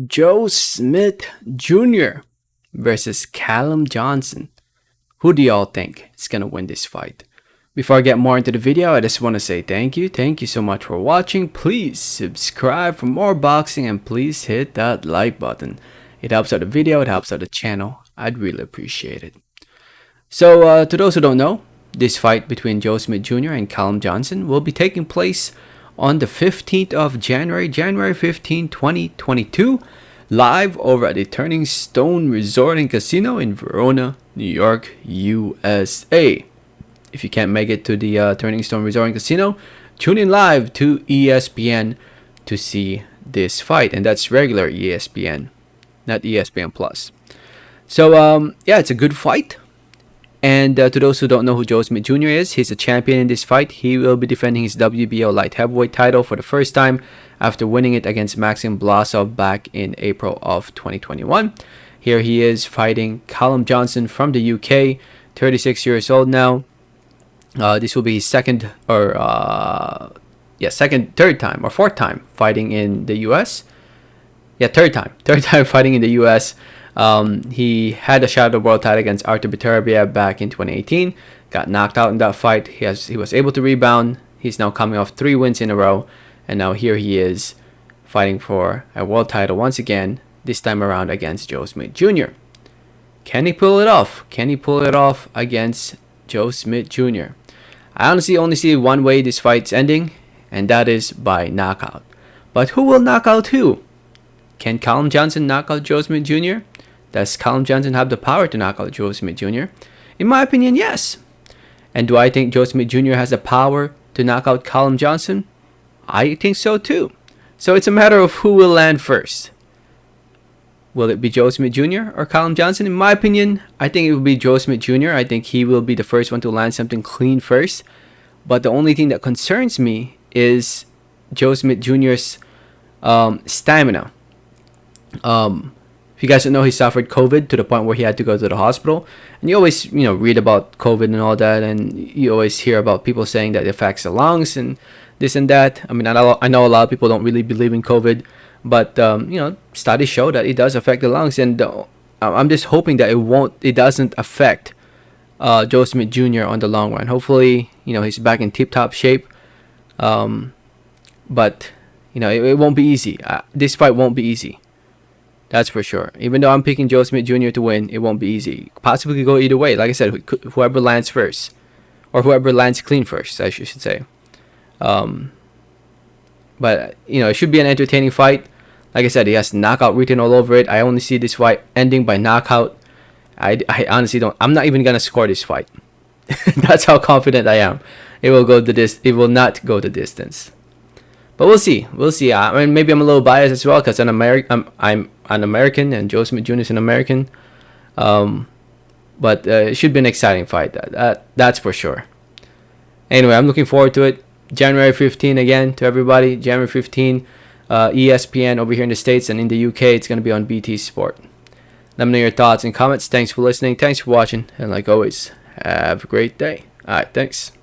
Joe Smith Jr. versus Callum Johnson. Who do y'all think is gonna win this fight? Before I get more into the video, I just want to say thank you. Thank you so much for watching. Please subscribe for more boxing and please hit that like button. It helps out the video, it helps out the channel. I'd really appreciate it. So to those who don't know, this fight between Joe Smith Jr. and Callum Johnson will be taking place on the 15th of January 15, 2022, live over at the Turning Stone Resort and Casino in Verona, New York, USA. If you can't make it to the Turning Stone Resort and Casino, tune in live to ESPN to see this fight, and that's regular ESPN, not ESPN Plus. So yeah, it's a good fight. And to those who don't know who Joe Smith Jr. is, he's a champion in this fight. He will be defending his WBO light heavyweight title for the first time after winning it against Maxim Blasov back in April of 2021. Here he is fighting Callum Johnson from the UK, 36 years old now. This will be his third time or fourth time fighting in the US. Yeah, third time fighting in the US. He had a shot at the world title against Artur Beterbiev back in 2018. Got knocked out in that fight. He was able to rebound. He's now coming off 3 wins in a row, and now here he is fighting for a world title once again. This time around against Joe Smith Jr. Can he pull it off? Can he pull it off against Joe Smith Jr.? I honestly only see one way this fight's ending, and that is by knockout. But who will knock out who? Can Callum Johnson knock out Joe Smith Jr.? Does Callum Johnson have the power to knock out Joe Smith Jr.? In my opinion, yes. And do I think Joe Smith Jr. has the power to knock out Callum Johnson? I think so too. So it's a matter of who will land first. Will it be Joe Smith Jr. or Callum Johnson? In my opinion, I think it will be Joe Smith Jr. I think he will be the first one to land something clean first. But the only thing that concerns me is Joe Smith Jr.'s stamina. If you guys don't know, he suffered COVID to the point where he had to go to the hospital. And you always, read about COVID and all that, and you always hear about people saying that it affects the lungs and this and that. I mean, I know a lot of people don't really believe in COVID, but studies show that it does affect the lungs, and I'm just hoping that it doesn't affect Joe Smith Jr. on the long run. Hopefully, he's back in tip-top shape. But it won't be easy. This fight won't be easy. That's for sure. Even though I'm picking Joe Smith Jr. to win, it won't be easy. Possibly could go either way. Like I said, whoever lands first, or whoever lands clean first, I should say. But it should be an entertaining fight. Like I said, he has knockout written all over it. I only see this fight ending by knockout. I honestly don't. I'm not even gonna score this fight. That's how confident I am. It will not go the distance. But we'll see. I mean, maybe I'm a little biased as well because I'm an American and Joe Smith Jr. is an American. But it should be an exciting fight. That's for sure. Anyway, I'm looking forward to it. January 15 again to everybody. January 15, ESPN over here in the States, and in the UK, it's going to be on BT Sport. Let me know your thoughts and comments. Thanks for listening. Thanks for watching. And like always, have a great day. All right, thanks.